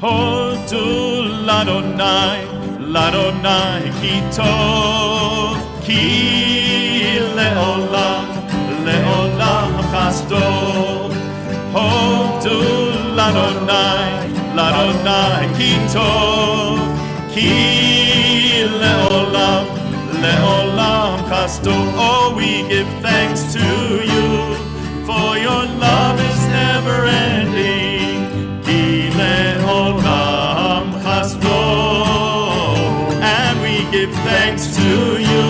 Hodu l'Adonai, l'Adonai ki tov, ki le'olam, le'olam chasdo. Hodu l'Adonai, l'Adonai ki tov, ki le'olam, le'olam chasdo. Oh, we give thanks to you, for your love is never ending. Ki le'olam chasdo. And we give thanks to you,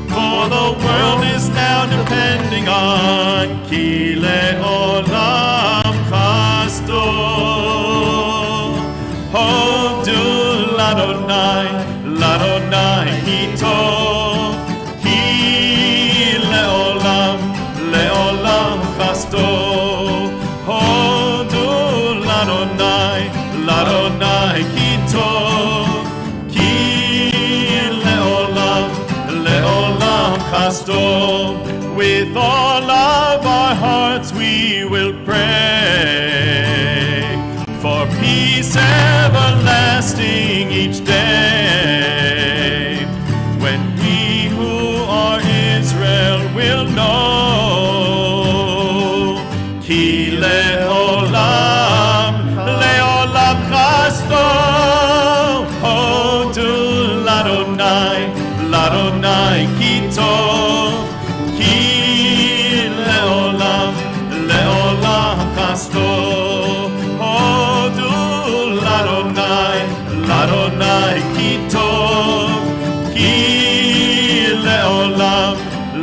for the world is now depending on Ki le'olam chasdo. Hodu l'Adonai, l'Adonai ki tov, ki le'olam, le'olam chasdo. Hodu l'Adonai, l'Adonai ki tov, ki le'olam, le'olam chasdo. With all of our hearts we will pray for peace everlasting each day, when we who are Israel will know Ki le'olam, le'olam chasdo. Hodu l'Adonai, l'Adonai ki tov, ki le'olam, le'olam chasdo. Hodu l'Adonai, l'Adonai ki tov, ki le'olam,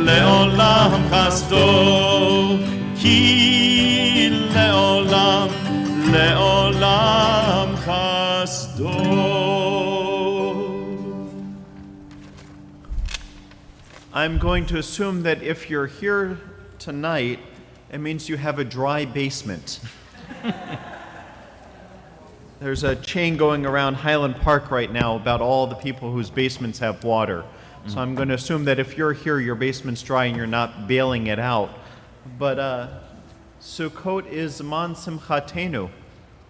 le'olam chasdo. Ki le'olam, le'olam chasdo. I'm going to assume that if you're here tonight, it means you have a dry basement. There's a chain going around Highland Park right now about all the people whose basements have water. So I'm going to assume that if you're here, your basement's dry and you're not bailing it out. But Sukkot is Zaman Simchatenu,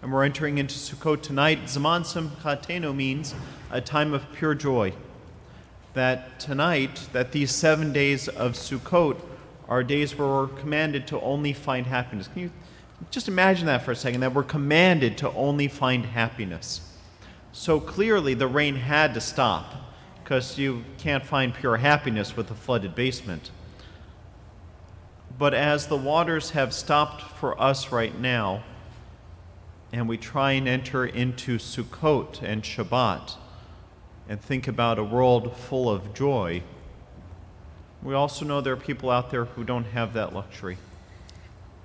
and we're entering into Sukkot tonight. Zaman Simchatenu means a time of pure joy. That tonight, that these 7 days of Sukkot are days where we're commanded to only find happiness. Can you just imagine that for a second, that we're commanded to only find happiness? So clearly the rain had to stop, because you can't find pure happiness with a flooded basement. But as the waters have stopped for us right now, and we try and enter into Sukkot and Shabbat, and think about a world full of joy, we also know there are people out there who don't have that luxury.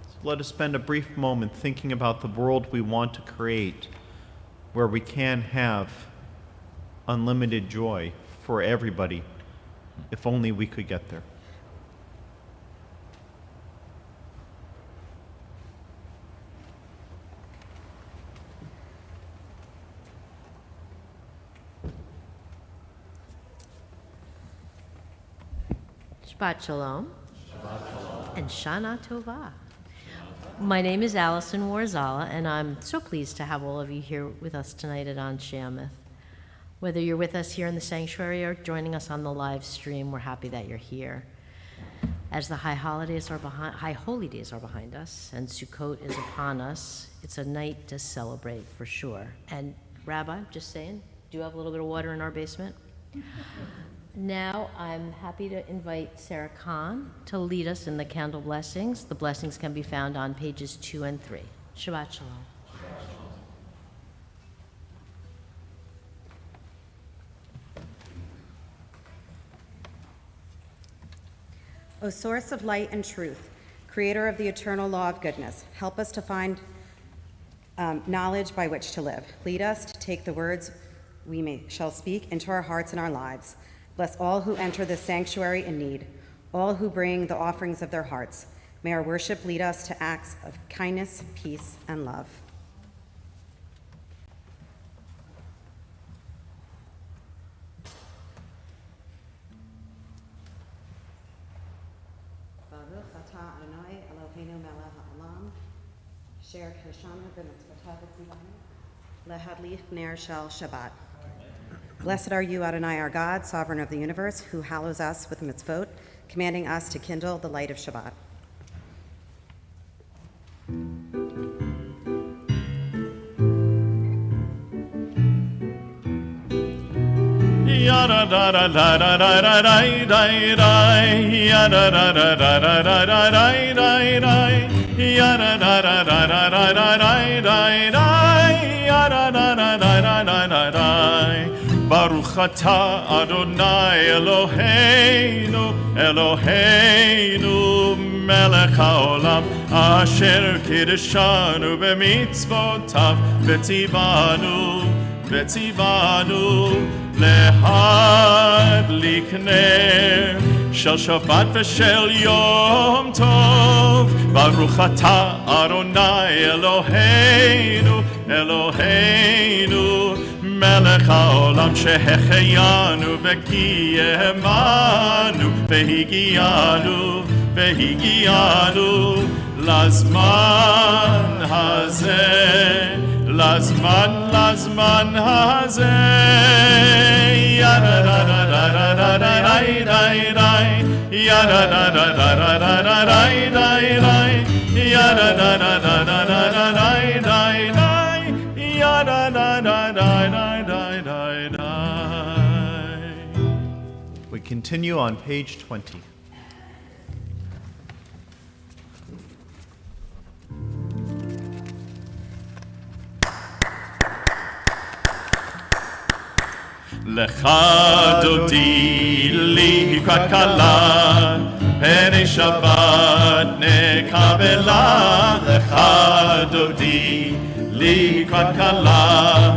So let us spend a brief moment thinking about the world we want to create, where we can have unlimited joy for everybody, if only we could get there. Shabbat Shalom. And Shana Tova. My name is Allison Warzala, and I'm so pleased to have all of you here with us tonight at On Shameth. Whether you're with us here in the sanctuary or joining us on the live stream, we're happy that you're here. As the high holy days are behind us, and Sukkot is upon us, it's a night to celebrate for sure. And Rabbi, just saying, do you have a little bit of water in our basement? Now I'm happy to invite Sarah Khan to lead us in the candle blessings. The blessings can be found on pages 2 and 3. Shabbat Shalom. O source of light and truth, creator of the eternal law of goodness, help us to find knowledge by which to live. Lead us to take the words shall speak into our hearts and our lives. Bless all who enter the sanctuary in need, all who bring the offerings of their hearts. May our worship lead us to acts of kindness, peace, and love. Baruch atah Adonai Eloheinu melech haolam, asher kashanu b'mitzvotav v'tzivanu, Lehadlich ner shel Shabbat. Blessed are you, Adonai, our God, sovereign of the universe, who hallows us with mitzvot, commanding us to kindle the light of Shabbat. Yada da da da da da da da da da. Yada da da da da da da da da da. Yada da da da da da da da da da. Yada da da da da da da da. Baruch atah Adonai Eloheinu, Eloheinu melech haolam, asher kiddushanu b'mitzvotav, v'tzivanu, v'tzivanu, להדליק נר של שבת ושל יום טוב. ברוך אתה אדוני אלוהינו, אלוהינו מלך העולם שהחיינו וקיימנו והגיענו לזמן הזה, לזמן הזה. ידה דה דה דה דה דה דה דה. ידה דה דה דה דה דה דה דה. ידה דה דה דה דה דה דה דה. ידה דה דה דה דה דה. We continue on page 20. לך דודי לקראת כלה, פני שבת נקבלה. לך דודי לקראת כלה,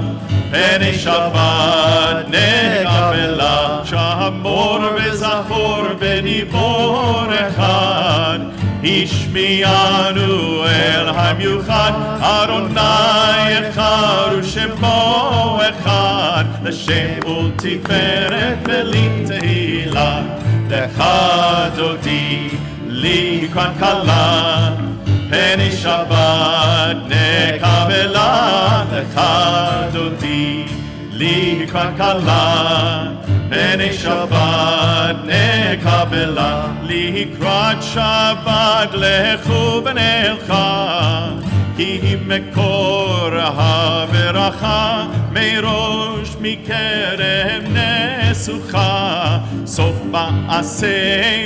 פני שבת נקבלה. שמור וזכור בדיבור אחד, השמיענו אל המיוחד. אדוני אחד ושמו אחד, לשם ולתפארת ולתהילה. לך דודי לקראת כלה, פני שבת נקבלה. לך דודי לקראת כלה, פני שבת נקבלה. לקראת שבת לכו ונלכה, כי היא מקור הברכה. מראש מקרב נסוכה, סוף מעשה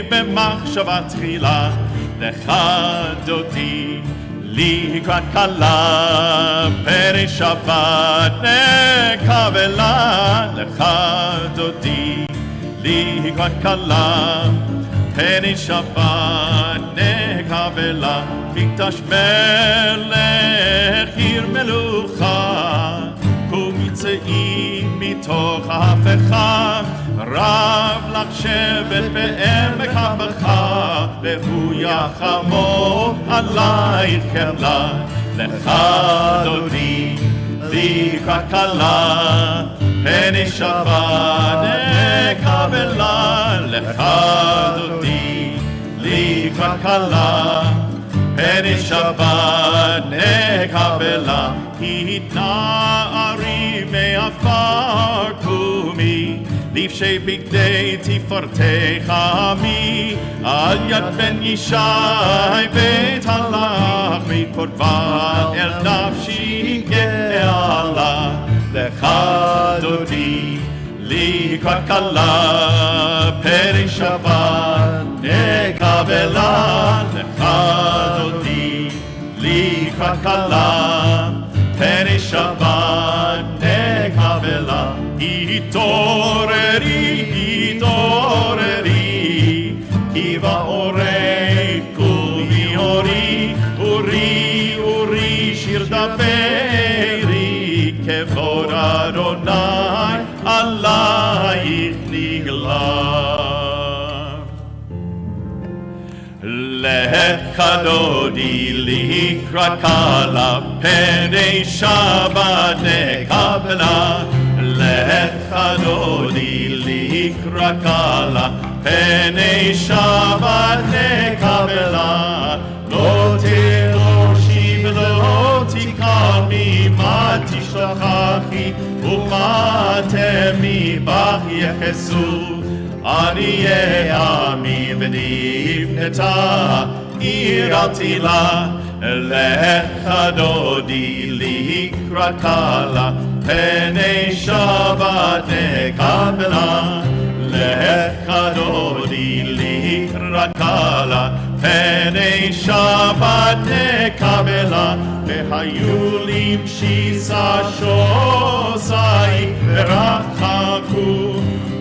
במחשבה תחילה. לך דודי לקראת כלה, פני שבת נקבלה. לך דודי לקראת כלה, פני שבת נקבלה. מקדש מלך עיר מלוכה, ומצאים מתוך ההפכה. רב לך שבט בעמק הבכה, והוא יחמו עלייך חמלה. לך דודי לקראת כלה, פני שבת נקבלה. לך דודי לקראת כלה, פני שבת נקבלה. התנערי מעפר קומי, לבשי בגדי תפארתך עמי. על יד בן ישי בית הלך, מקורבה אל נפשי גאלה. לך דודי לקראת כלה, פני שבת נקבלה. לך דודי לקראת כלה, פני שבת נקבלה. התעוררי, התעוררי, כי באורך קומי אורי. אורי, אורי, שיר דברי, כבוד אדוני עלייך נגלה. לך דודי לקראת כלה, פני שבת נקבלה. לך דודי לקראת כלה, פני שבת נקבלה. לא תלושי ולא תקרמי, מה תשתחה בך יחסו, עניי עמי ונבנתה עיר עתילה, לך דודי לקרא קלה, פני שבת נקבלה, לך דודי לקרא קלה, פני שבת נקבלה, והיו למשיסה שוסי ורחקו,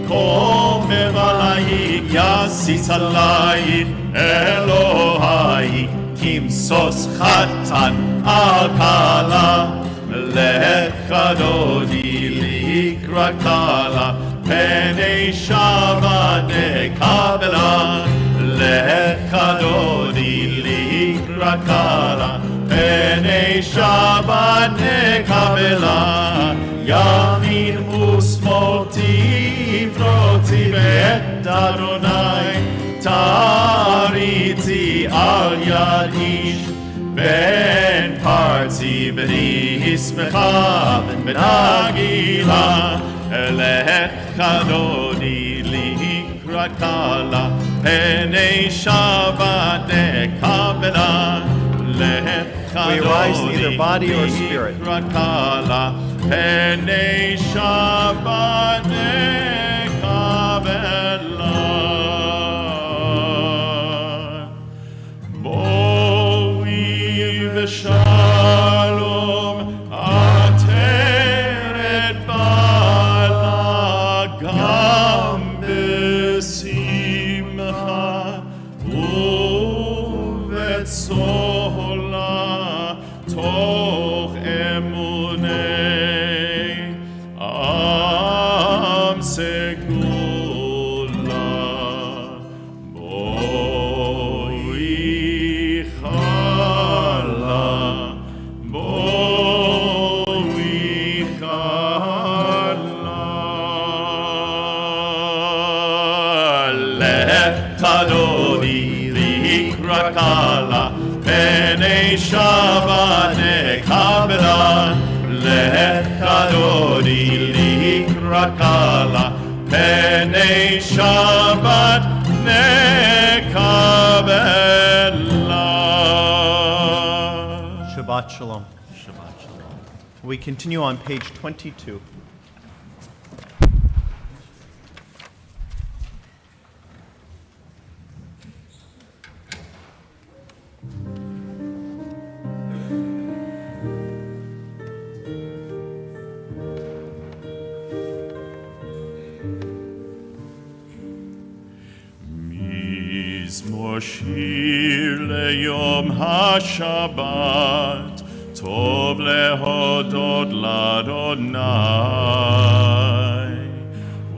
קומם עלייך יסיס עלייך אלוהי, כמסוס חתן על כלה, לך דודי לקרא קלה, פני שבת נקבלה, לך דודי לקרא קלה, פני שבת נקבלה, ימין ושמאל תפרוצי בעת אדוני, תריצי על יד איש, בן פרצי בני שמחה ונגילה, לך דודי לקרא קלה, פני שבת נקבלה, We rise in either body or spirit. לקרא קלה, פני שבת נקבלה. בואי ושלום עטרת בעלה, גם בשמחה ובצהלה, תוך אמוני עם סגולה. בואי חלה, בואי חלה, לך דודי לקרא קלה, פני שבת נקבלה, לך דודי לקרא קלה, פני שבת נקבלה. Shabbat Shalom. We continue on page 22. מזמור שיר ליום השבת, טוב להודות לאדוני,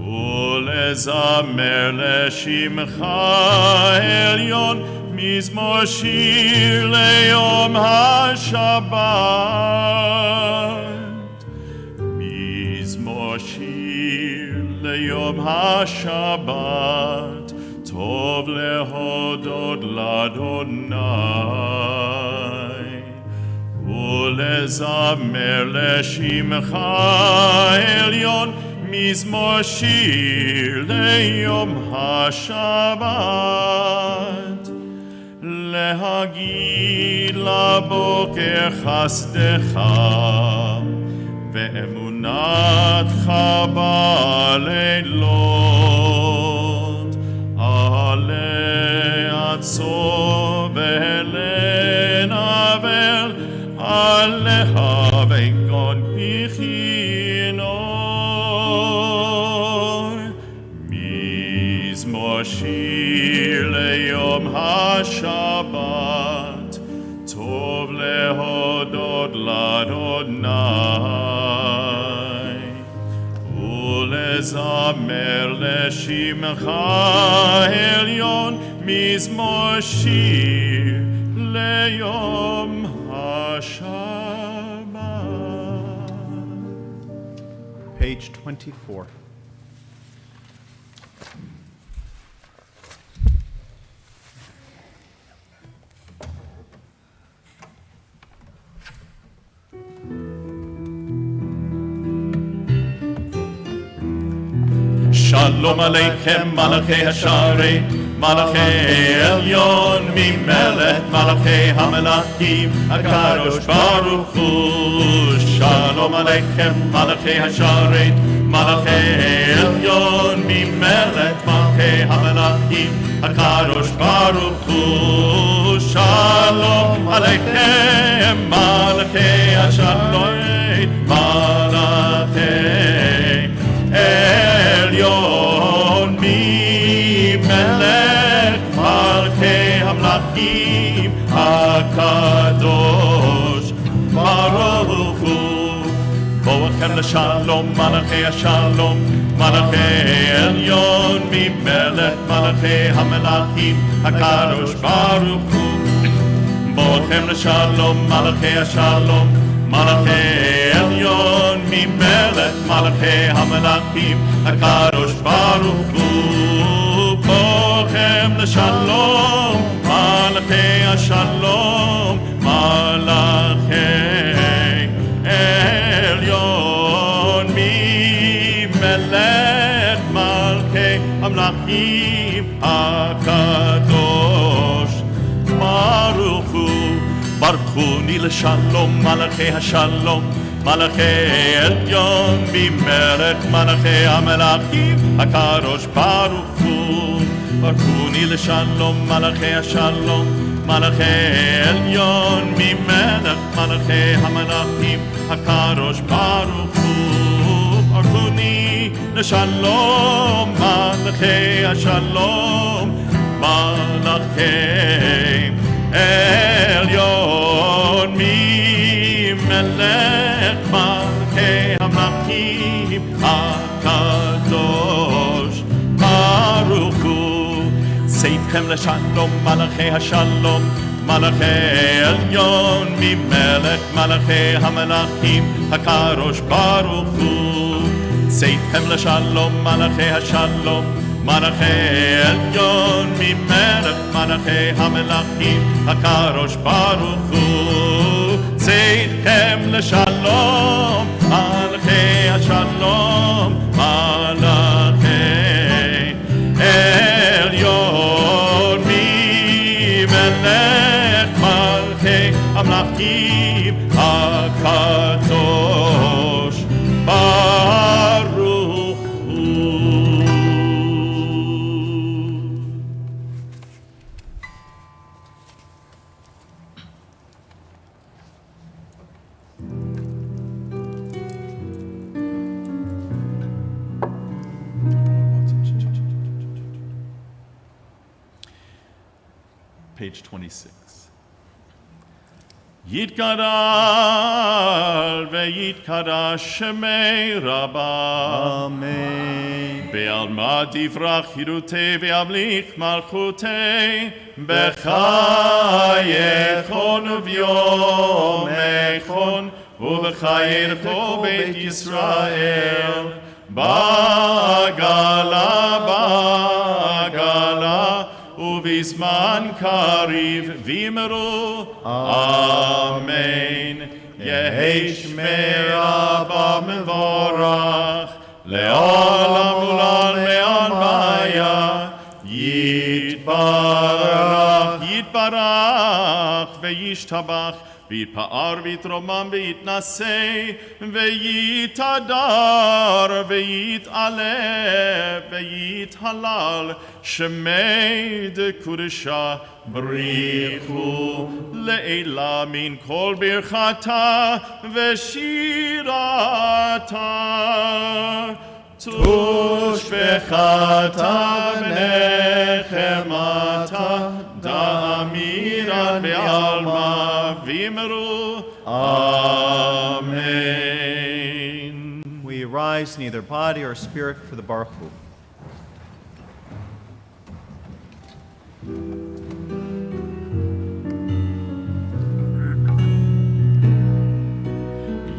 ולזמר לשמך עליון, מזמור שיר ליום השבת, מזמור שיר ליום השבת, טוב להודות לאדוני, ולזמר לשמך עליון, מזמור שיר ליום השבת, להגיד לבוקר חסדך, ואמונתך בלילות, עלי עצור ולנבל, עליה בגון בכינור, מזמור שיר ליום השבת, טוב להודות לאדוני, ולזמר לשמך עליון, מזמור שיר ליום השבת. Page 24. Shalom Aleichem, Malachei Hasharei, Malachei Elyon, Mimelech, Malachei Hamelachim, HaKadosh Baruch Hu. Shalom Aleichem, Malachei Hasharei, Malachei Elyon, Mimelech, Malachei Hamelachim, HaKadosh Baruch Hu. Shalom Aleichem, Malachei Hasharei, Malachei Elyon, Mimelech, Malachei Hamlachim, HaKadosh Baruch Hu. Boachem l'shalom, Malachei Hashalom, Malachei Elyon, Mimelech, Malachei Hamelachim, HaKadosh Baruch Hu. Boachem l'shalom, Malachei Hashalom, Malachei Elyon, Mimelech, Malachei Hamelachim, HaKadosh Baruch Hu. Boachem l'shalom, Malachei Hashalom, Malachei Elyon, Mimelech, Malachei Hamelachim, HaKadosh Baruch Hu. Baruch Hu ni l'shalom, Malachei Hashalom, Malachei Elyon, Mimelech, Malachei Hamelachim, HaKadosh Baruch Hu. Baruch Hu ni l'shalom, Malachei Hashalom, Malachei Elyon, Mimelech, Malachei Hamelachim, HaKadosh Baruch Hu. Baruch Hu ni l'shalom, Malachei Hashalom, Malachei Elyon, Mimelech, Malachei Hamelachim, HaKadosh Baruch Hu. Seitchem l'shalom, Malachei Hashalom, Malachei Elyon, Mimelech, Malachei Hamelachim, HaKadosh Baruch Hu. Seitchem l'shalom, Malachei Hashalom, Malachei Elyon, Mimelech, Malachei Hamelachim, HaKadosh Baruch Hu. Seitchem l'shalom, Malachei Hashalom, Malachei Elyon, Mimelech, Malachei Hamelachim, HaKadosh Baruch Hu. Page 26. Yitgadal ve'yitkadash shemei Rabbah. Amen. Be'alma divrach hirutei ve'amlich malchutei b'chayechon v'yomechon u'v'chayecho beit Yisrael ba'gala ובזמן קריב ויאמרו אמן. יהי שמי רבה מבורך לעולם ולעלמי עלמיה. יתברך וישתבח ויתפאר ויתרומם ויתנשא ויתהדר ויתעלה ויתהלל שמי דקודשה בריחו לעילה מן כל ברכתה ושירתה תושבחתה ונחמתה דאמירת בעלמא ויאמרו אמן. We rise, neither body or spirit, for the Baruch Hu.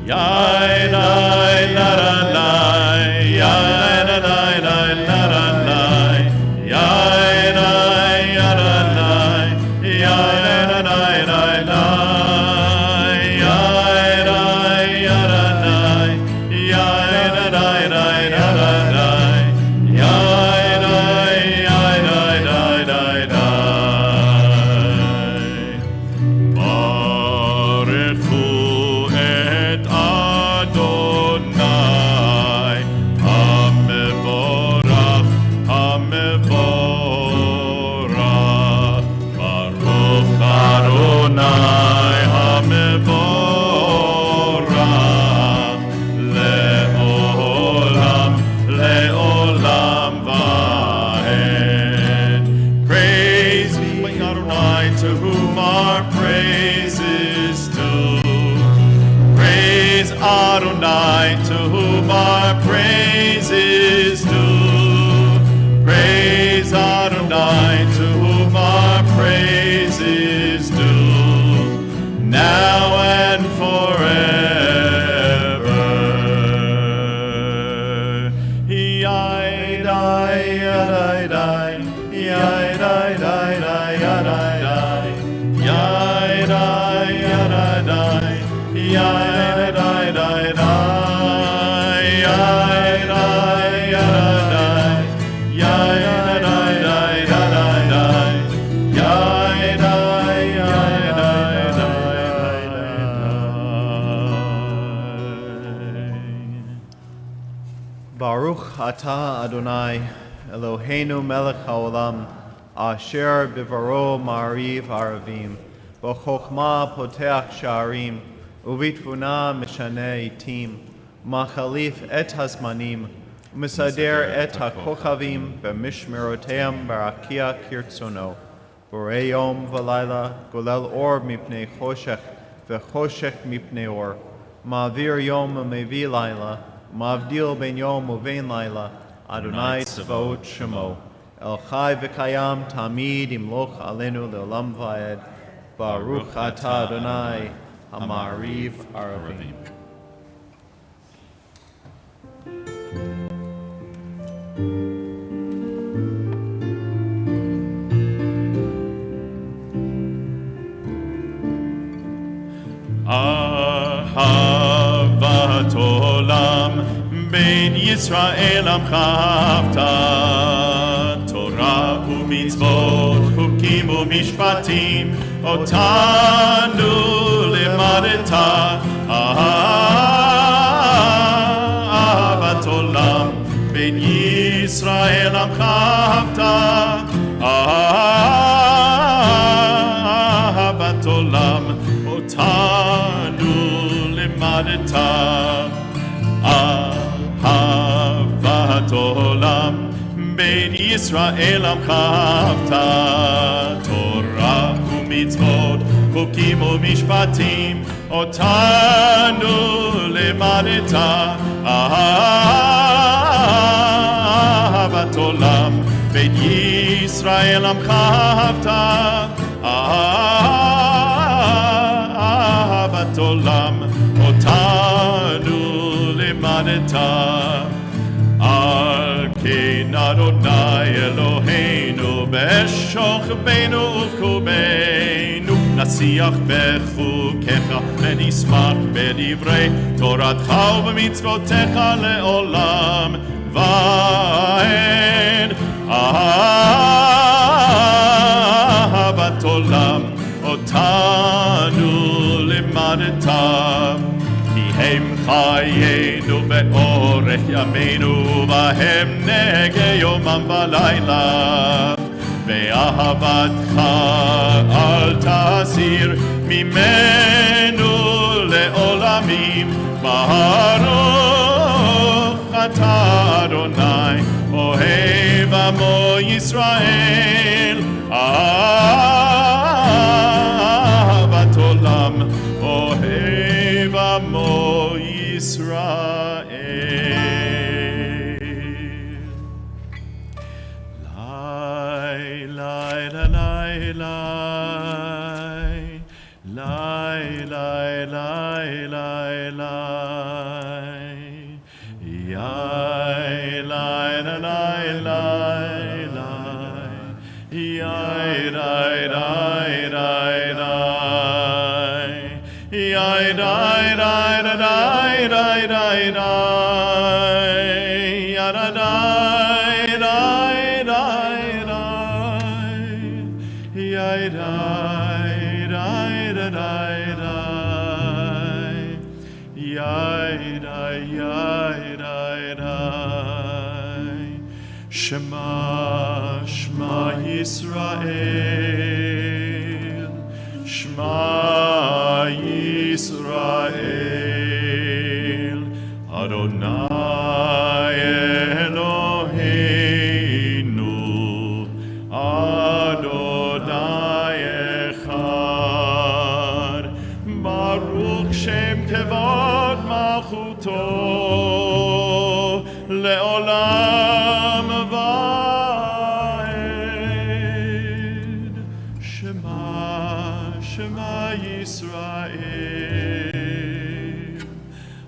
Yai lai la la lai, yai la lai lai la la lai, yai lai ya la lai, yai la lai lai lai, yai lai ya la lai, yai la lai lai la la lai, yai Adonai, to whom our praise is due. Praise Adonai, to whom our praise is due. Praise Adonai, to whom our praise is due, now and forever. Yai-dai, yai-dai, yai-dai, yai-dai, yai-dai, yai-dai, yai-dai, Baruch atah Adonai, Eloheinu melech haolam, asher bivaro ma'ariv aravim, b'chokhmah poteach sha'arim, ובתבונה משנה עתים, מחליף את הזמנים, ומסדר את הכוכבים במשמרותיהם ברקיע כרצונו. בורא יום ולילה, גולל אור מפני חושך, וחושך מפני אור. מעביר יום ומביא לילה, מבדיל בין יום ובין לילה, אדוני צבאות שמו. אל חי וקיים תמיד ימלוך עלינו לעולם ועד. ברוך אתה אדוני, Amariv Aravim. Ahavat olam ben Yisrael amcha ahavta, Torah u'mitzvot, chukim u'mishpatim, otanu limadeta. Ahavat olam ben Yisrael amcha ahavta, Ahavat olam otanu limadeta. Ahavat olam ben Yisrael amcha ahavta, Torah u'mitzvot, chukim u'mishpatim, otanu limadeta. Ahavat olam ben Yisrael amcha ahavta, Ahavat olam otanu limadeta. Al kein Adonai Eloheinu b'shochbeinu uvkubeinu, nasiach bechukecha v'nismach b'divrei toratcha u'b'mitzvotecha le'olam va'ed. Ahavat olam otanu limadeta. הם חיינו באורך ימינו, והם נגע יומם ולילה. ואהבתך אל תסיר ממנו לעולמים. ברוך אתה אדוני, אוהב עמו ישראל. אהבת עולם, אוהב עמו ישראל. Shema, Shema Yisrael, Shema Yisrael, Adonai Eloheinu, Adonai לעולם ועד. שמע, שמע ישראל,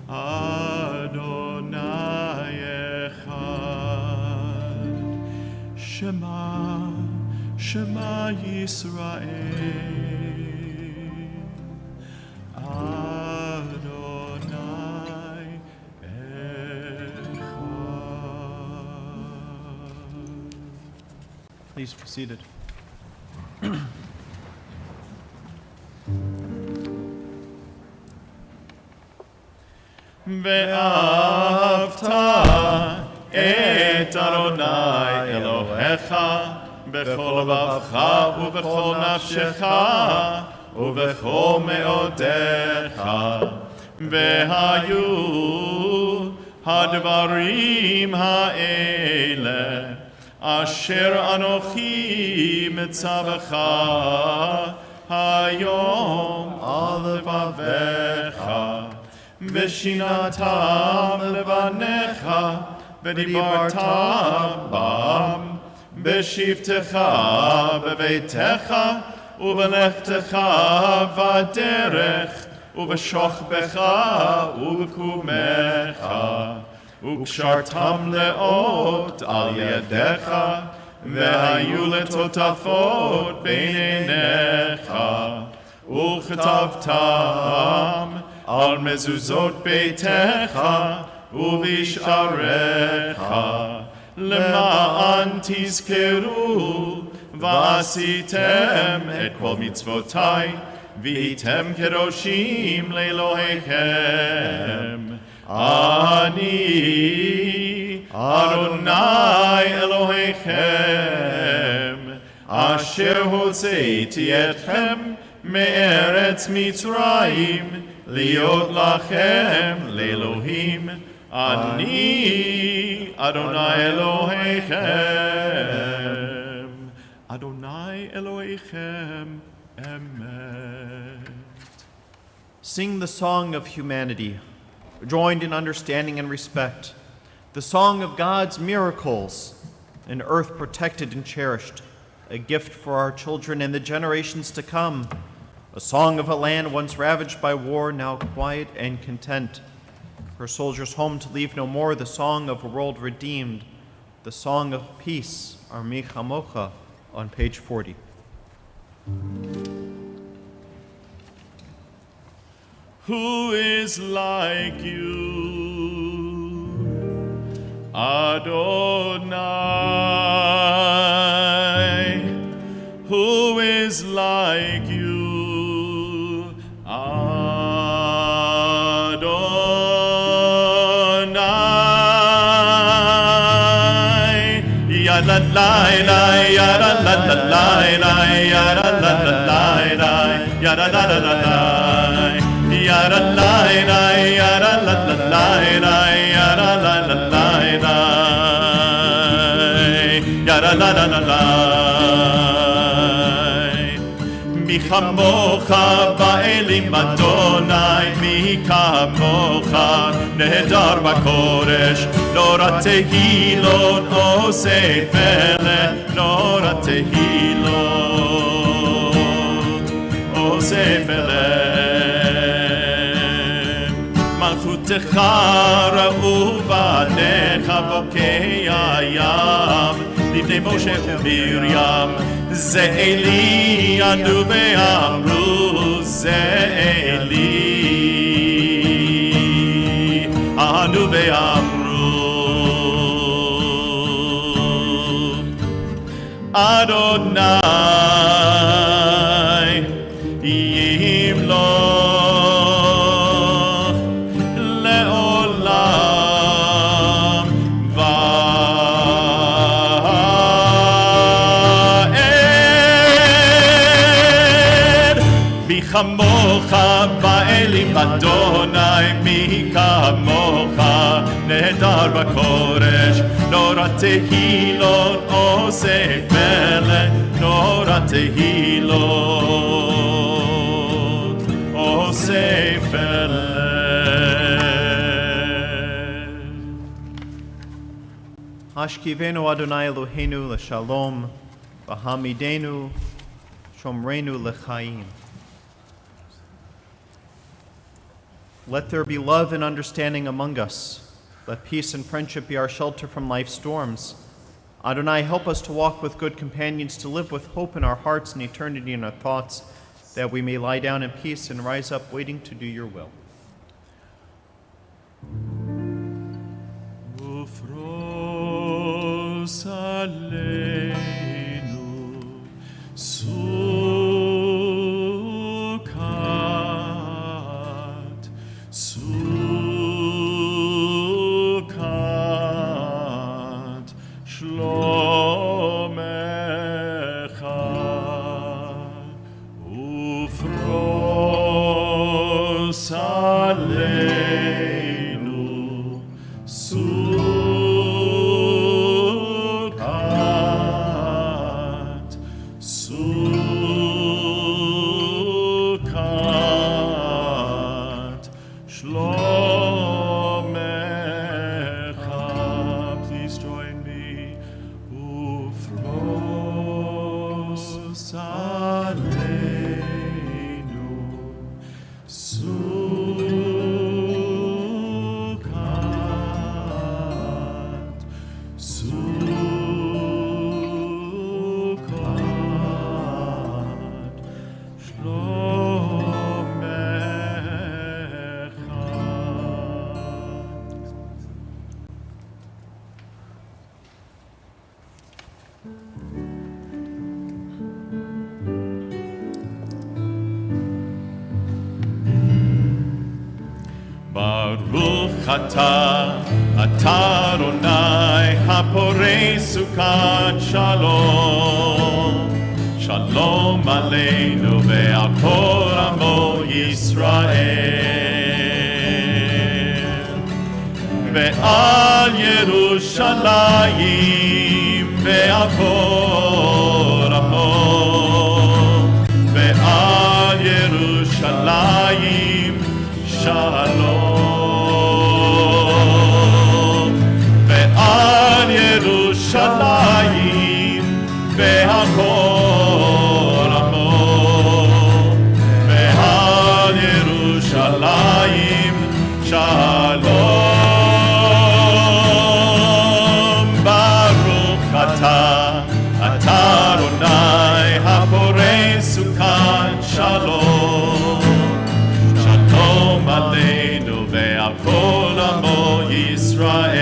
אדוני אחד. שמע, שמע ישראל, אדוני אחד. Please be seated. ואהבת את אדוני אלוהיך בכל לבבך ובכל נפשך ובכל מאודיך. והיו הדברים האלה אשר אנוכי מצווך היום על לבביך, ושינתם לבניך, ודיברת בם, בשבתך בביתך, ובלכתך בדרך, ובשוכבך ובקומך, וקשרתם לאות על ידיך, והיו לטוטפות בין עיניך, וכתבתם על מזוזות ביתך ובשעריך, למען תזכרו ועשיתם את כל מצוותי, והייתם קדושים לאלוהיכם. אני אדוני אלוהיכם, אשר הוצאתי אתכם מארץ מצרים, להיות לכם לאלוהים. אני אדוני אלוהיכם, אדוני אלוהיכם אמת. Sing the song of humanity, joined in understanding and respect, the song of God's miracles, an earth protected and cherished, a gift for our children and the generations to come, a song of a land once ravaged by war, now quiet and content, her soldiers home to leave no more, the song of a world redeemed, the song of peace, Armi Chamocha, on page 40. Who is like you, Adonai? Who is like you, Adonai? Yada la la, yada la la la, yada la la la, yada la la la. Yada la la, yada la la la, yada la la la, yada la la la. Mi chamocha ba'elim Adonai, mi kamocha nehedar b'kodesh, nora tehilot oseh feleh, nora tehilot oseh feleh. מלכותך ראו בניך בוקי הים, לפני משה ומרים, זה אלי ענו ואמרו, זה אלי ענו ואמרו, אדוני ימלוך כמוך באלים אדוני, מי כמוך נהדר בקודש, נורא תהילות עושה פלא, נורא תהילות עושה פלא. Hashkivenu Adonai Eloheinu l'shalom, v'hamidenu shomrenu l'chaim. Let there be love and understanding among us. Let peace and friendship be our shelter from life's storms. Adonai, help us to walk with good companions, to live with hope in our hearts and eternity in our thoughts, that we may lie down in peace and rise up waiting to do your will. Ufros aleinu Sukkot, Sukkot, Shlomecha, Ufros aleinu Sukkot, Sukkot, Shlomecha. Please join me. Ufros aleinu Sukkot, Sukkot, Shlomecha. Baruch atah Adonai haporei Sukkot shalom, shalom aleinu ve'al kol amo Yisrael, ve'al Yerushalayim ve'al kol amo, ve'al Yerushalayim shalom, ve'al Yerushalayim ve'akol amo, ve'al Yerushalayim shalom. Baruch atah Adonai haporei Sukkot shalom, shalom aleinu ve'al kol amo Yisrael,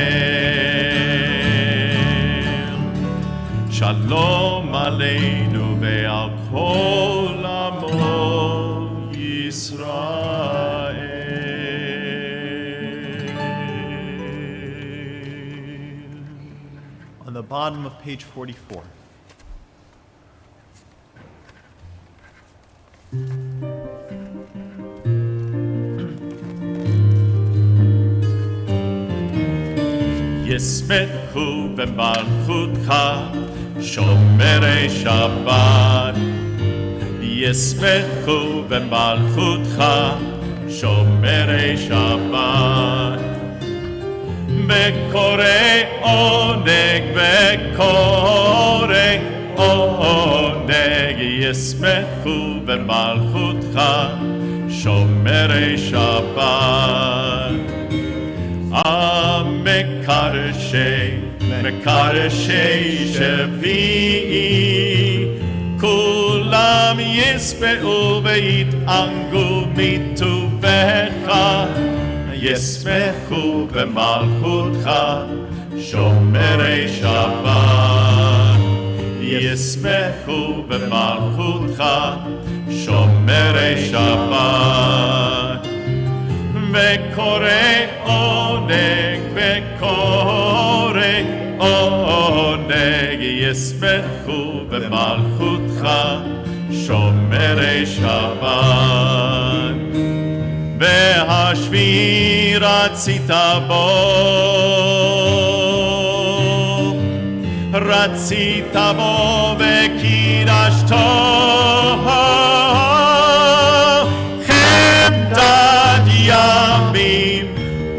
shalom aleinu ve'al kol amo Yisrael. On the bottom of page 44. ישמחו במלכותך שומרי שבת, ישמחו במלכותך שומרי שבת, וקורא עונג וקורא עונג, ישמחו במלכותך שומרי שבת. מקרשי שביעי, כולם ישמעו ויתענגו מטובך, ישמחו במלכותך שומרי שבת, ישמחו במלכותך שומרי שבת, וקורא עונג וקורא עונג, ישמחו במלכותך שומרי שבת. והשביעי רצית בו וקידשתו, חמדת ימים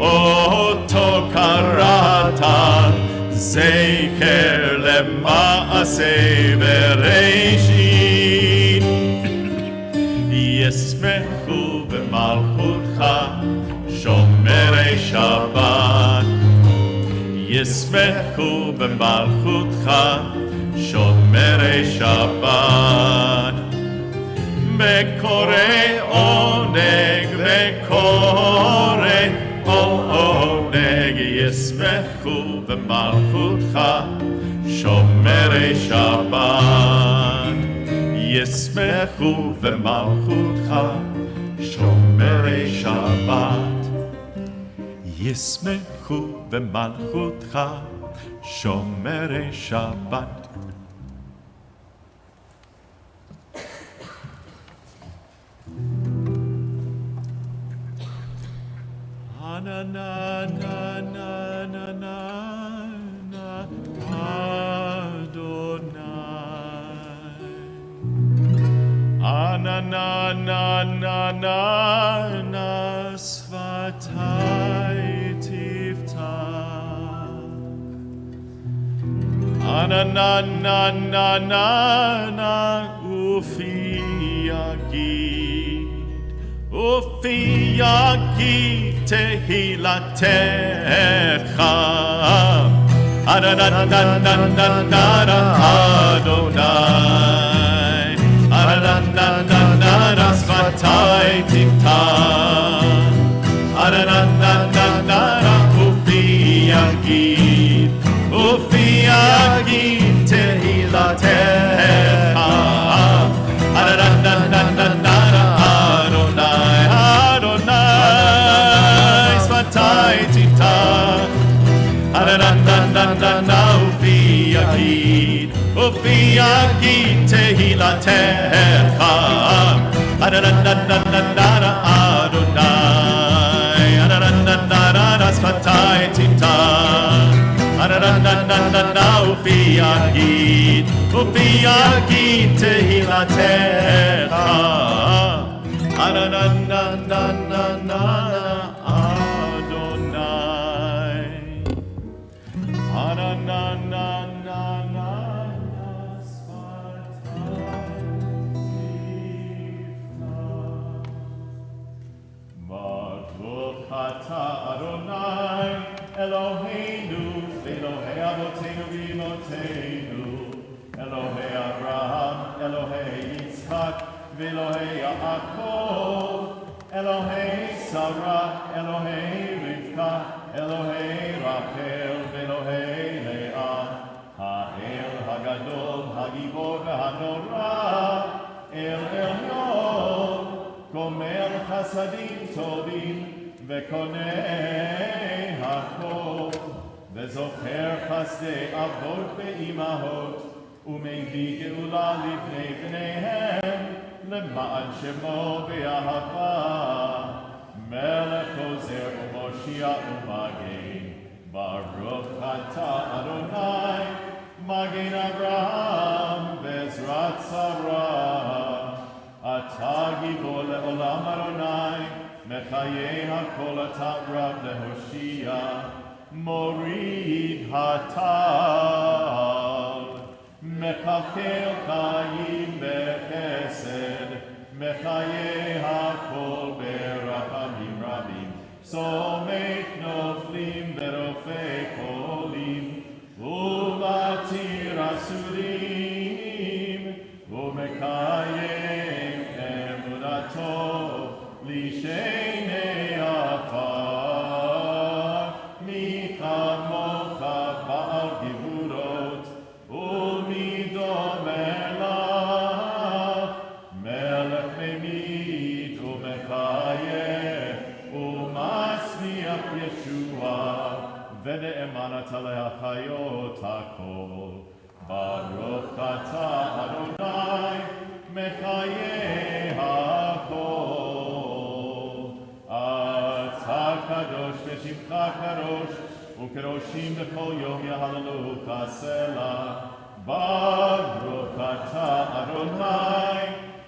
אותו קראת, זה מעשה בראשית. ישמחו במלכותך שומרי שבת. ישמחו במלכותך שומרי שבת. בקורא עונג וקורא עונג ישמחו במלכותך שומרי שבת. ישמחו במלכותך שומרי שבת. ישמחו במלכותך שומרי שבת. Na na na na na na na Adonai. Na na na na na na Svatai tiftach. Na na na na na na Ufi yagid. Ufi yagid Tehilatecha Adonai Adonai Svatai tiftach Adonai Ufi yagid Tehilatecha Adonai Svatai tiftach Adonai Ufi yagid Tehilatecha Adonai Svatai tiftach Adonai Ufi yagid Tehilatecha Adonai Eloheinu Elohei Avotenu v'Imotenu Elohei Abraham Elohei Yitzchak v'Elohei Yaakov Elohei Sarah Elohei Rivka Elohei Rachel v'Elohei Leah Ha'el Hagadol Hagibor v'Hanora El Elyon Gomer Chasadim Tovim וקונה הכל, וזוכר חסדי אבות ואימהות, ומביא גאולה לבני בניהם, למען שמו באהבה. מלך עוזר ומושיע ומגן, ברוך אתה אדוני, מגן אברהם בעזרת שרה. אתה גיבור לעולם אדוני, מחיי הכל אתה רב להושיע, מוריד הטל, מכלכל חיים בחסד, מחיי הכל ברחמים רבים, סומך נופלים ורופא חולים, ומתיר אסורים, ומקיים אמונתו לשני עפר, מי כמוך בעל גבורות, ומי דומה לך, מלך ממית ומחיה, ומצמיח ישועה, ונאמן אתה להחיות הכל. ברוך אתה אדוני, מחיה הכל. אתה קדוש ושמך קדוש, וקדושים בכל יום יהללוך סלה. ברוך אתה אדוני,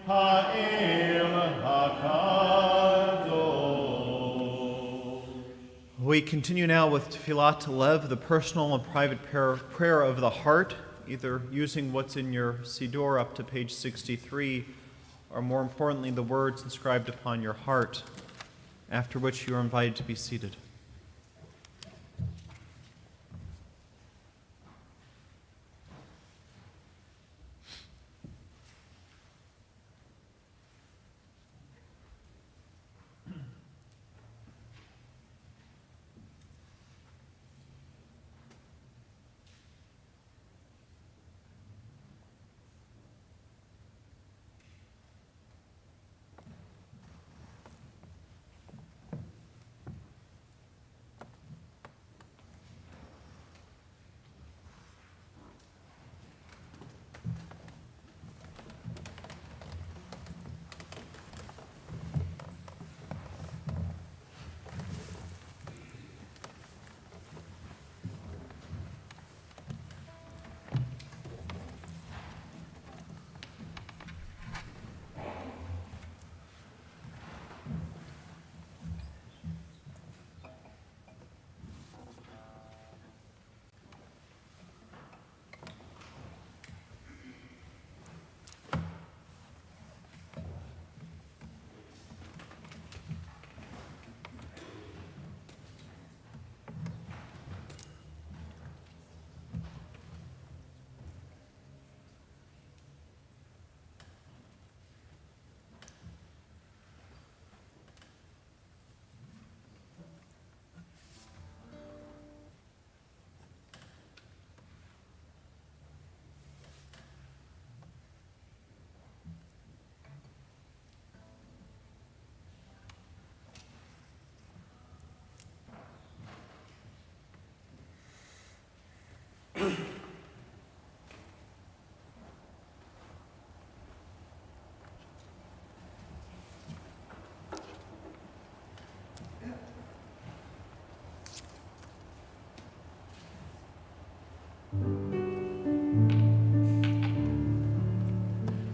האל הקדוש. We continue now with Tefillat Lev, the personal and private prayer of the heart. either using what's in your Siddur up to page 63, or more importantly, the words inscribed upon your heart, after which you are invited to be seated.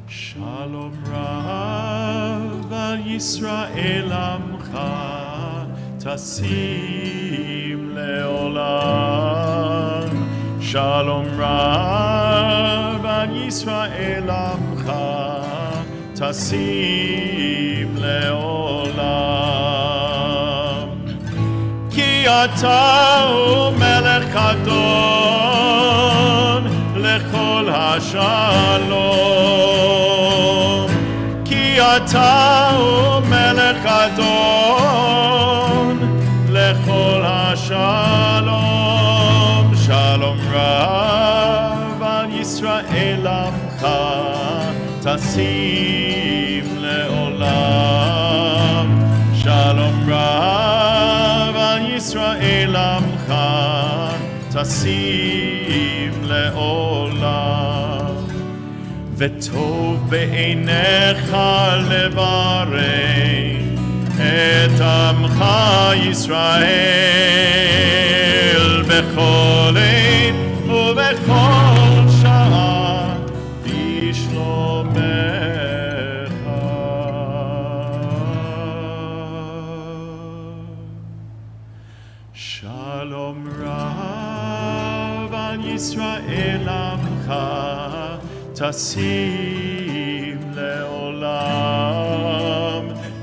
Shalom Rav al Yisrael Amcha Tasim Leolam. Shalom Rav al Yisrael Amcha Tasim Leolam. Ki ata u melech adon lechol hashalom. אתה הוא מלך אדון לכל השלום. שלום רב על ישראל עמך תשים לעולם. שלום רב על ישראל עמך תשים לעולם. וטוב בעיניך לברך את עמך ישראל בכל עת ובכל שעה בשלומך. שלום רב על ישראל עמך תשים לעולם.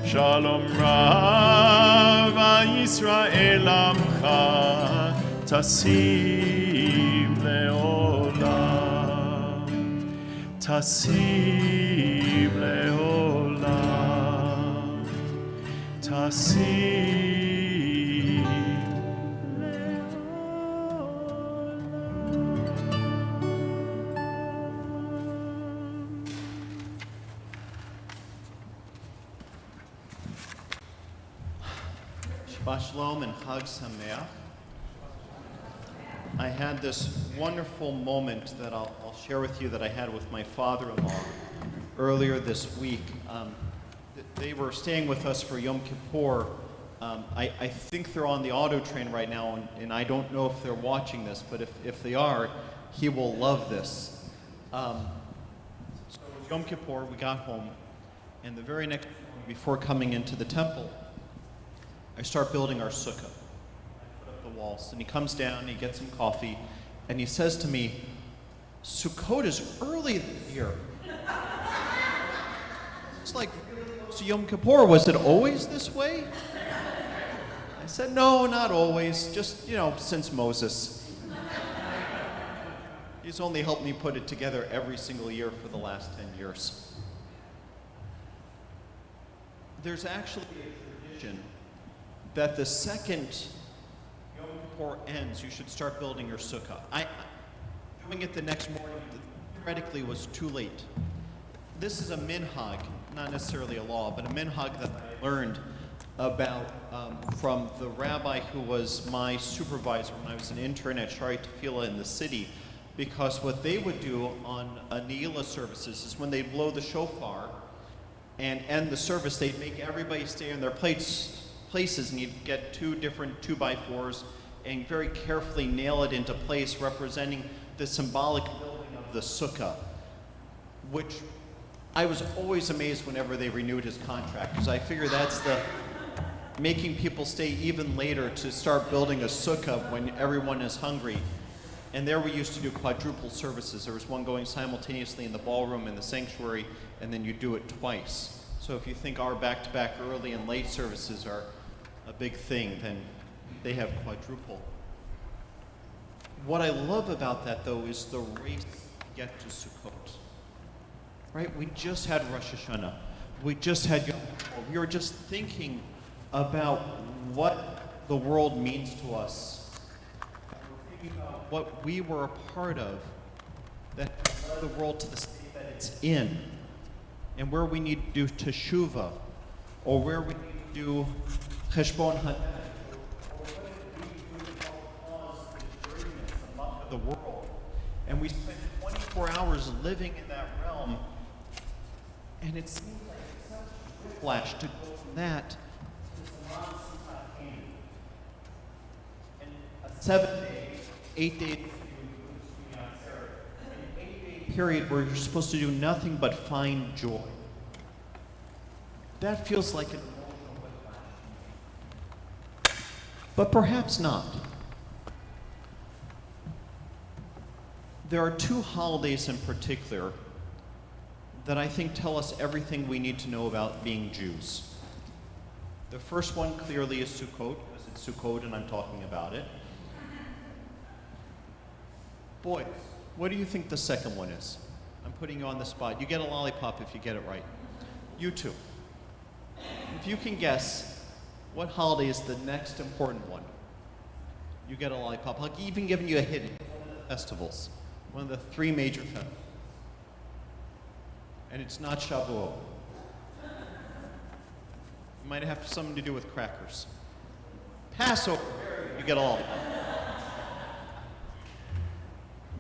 שלום רב על ישראל עמך תשים לעולם. תשים לעולם. תשים Shabbat Shalom and Chag Sameach. I had this wonderful moment that I'll share with you that I had with my father-in-law earlier this week. They were staying with us for Yom Kippur. I think they're on the auto train right now, and I don't know if they're watching this, but if they are, he will love this. So it was Yom Kippur, we got home, and the very next morning before coming into the temple, I start building our sukkah. I put up the walls, and he comes down, he gets some coffee, and he says to me, Sukkot is early this year. It's like so Yom Kippur. Was it always this way? I said, no, not always. Just, since Moses. He's only helped me put it together every single year for the last 10 years. There's actually a tradition that the second Yom Kippur ends, you should start building your sukkah. Doing it the next morning theoretically was too late. This is a minhag, not necessarily a law, but a minhag that I learned about from the rabbi who was my supervisor when I was an intern at Shari Tefillah in the city, because what they would do on Ne'ilah services is when they'd blow the shofar and end the service, they'd make everybody stay in their places, and you'd get 2 different 2x4s and very carefully nail it into place, representing the symbolic building of the sukkah, which I was always amazed whenever they renewed his contract, because I figure that's the making people stay even later to start building a sukkah when everyone is hungry. And there we used to do quadruple services. There was one going simultaneously in the ballroom and the sanctuary, and then you do it twice. So if you think our back-to-back early and late services are a big thing, then they have quadruple. What I love about that, though, is the race to get to Sukkot. Right? We just had Rosh Hashanah. We just had Yom Kippur. We were just thinking about what the world means to us. We're thinking about what we were a part of that brought the world to the state that it's in, and where we need to do teshuvah, or where we need to do cheshbon hanefesh, or what we need to do to help cause the dreariness among the world. And we spend 24 hours living in that realm, and it seems like it's such a whiplash to go from that to Saman Simchat and a 7-day, 8-day period where you're supposed to do nothing but find joy. That feels like an emotional whiplash. But perhaps not. There are 2 holidays in particular that I think tell us everything we need to know about being Jews. The first one clearly is Sukkot, because it's Sukkot and I'm talking about it. Boys, what do you think the second one is? I'm putting you on the spot. You get a lollipop if you get it right. You too. If you can guess what holiday is the next important one, you get a lollipop. I'll even give you a hint. Festivals. One of the 3 major festivals. And it's not Shavuot. It might have something to do with crackers. Passover. You get a lollipop.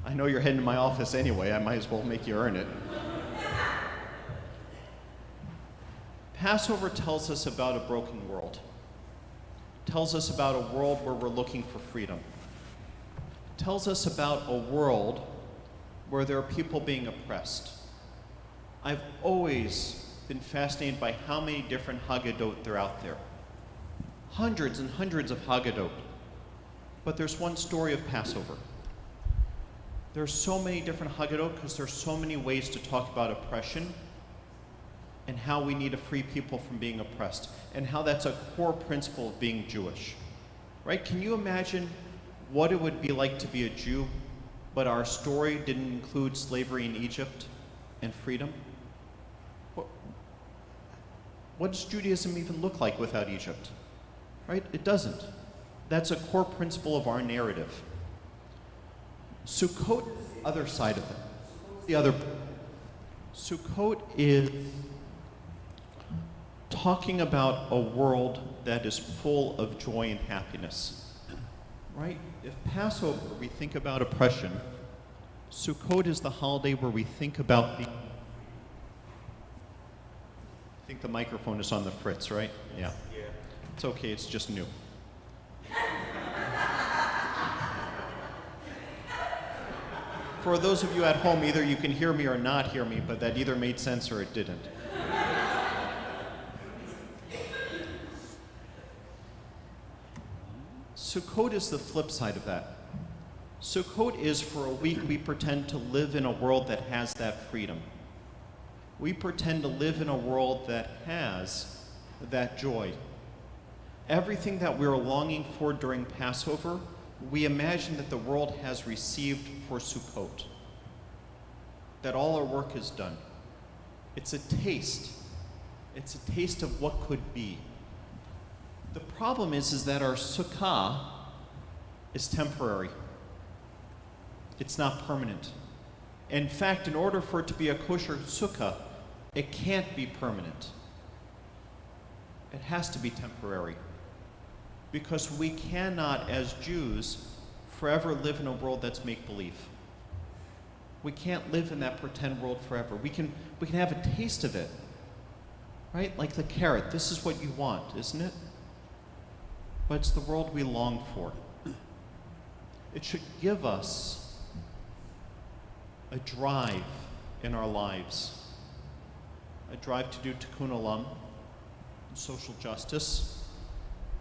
I know you're heading to my office anyway. I might as well make you earn it. Passover tells us about a broken world. It tells us about a world where we're looking for freedom. It tells us about a world where there are people being oppressed. I've always been fascinated by how many different Haggadot there are out there. Hundreds and hundreds of Haggadot. But there's one story of Passover. There's so many different Haggadot because there's so many ways to talk about oppression and how we need to free people from being oppressed and how that's a core principle of being Jewish. Right? Can you imagine what it would be like to be a Jew, but our story didn't include slavery in Egypt and freedom? What does Judaism even look like without Egypt? Right? It doesn't. That's a core principle of our narrative. Sukkot is the other side of it. Sukkot is talking about a world that is full of joy and happiness. Right? If Passover, we think about oppression, Sukkot is the holiday where we think about the... I think the microphone is on the fritz, right? Yeah. It's okay, it's just new. For those of you at home, either you can hear me or not hear me, but that either made sense or it didn't. Sukkot is the flip side of that. Sukkot is for a week we pretend to live in a world that has that freedom. We pretend to live in a world that has that joy. Everything that we're longing for during Passover, we imagine that the world has received for Sukkot. That all our work is done. It's a taste. It's a taste of what could be. The problem is that our sukkah is temporary. It's not permanent. In fact, in order for it to be a kosher sukkah, it can't be permanent. It has to be temporary. Because we cannot, as Jews, forever live in a world that's make-believe. We can't live in that pretend world forever. We can have a taste of it, right? Like the carrot. This is what you want, isn't it? But it's the world we long for. It should give us a drive in our lives, a drive to do tikkun olam, social justice,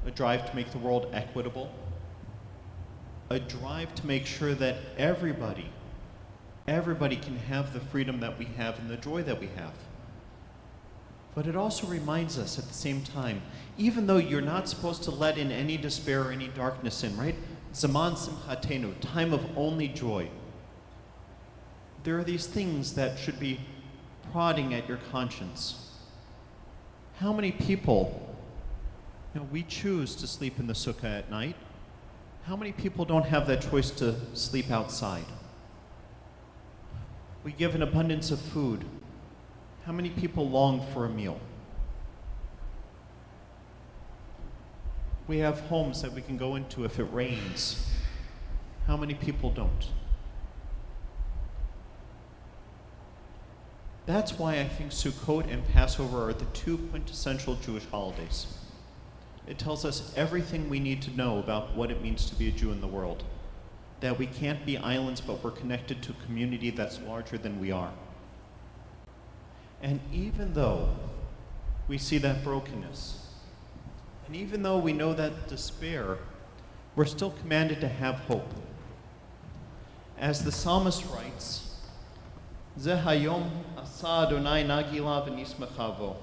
a drive to make the world equitable, a drive to make sure that everybody can have the freedom that we have and the joy that we have. But it also reminds us at the same time, even though you're not supposed to let in any despair or any darkness in, right? Zaman simchatenu, time of only joy. There are these things that should be prodding at your conscience. How many people, we choose to sleep in the sukkah at night. How many people don't have that choice to sleep outside? We give an abundance of food. How many people long for a meal? We have homes that we can go into if it rains. How many people don't? That's why I think Sukkot and Passover are the two quintessential Jewish holidays. It tells us everything we need to know about what it means to be a Jew in the world. That we can't be islands, but we're connected to a community that's larger than we are. And even though we see that brokenness, and even though we know that despair, we're still commanded to have hope. As the psalmist writes, Zeh hayom asa Adonai nagila v'nismecha bo.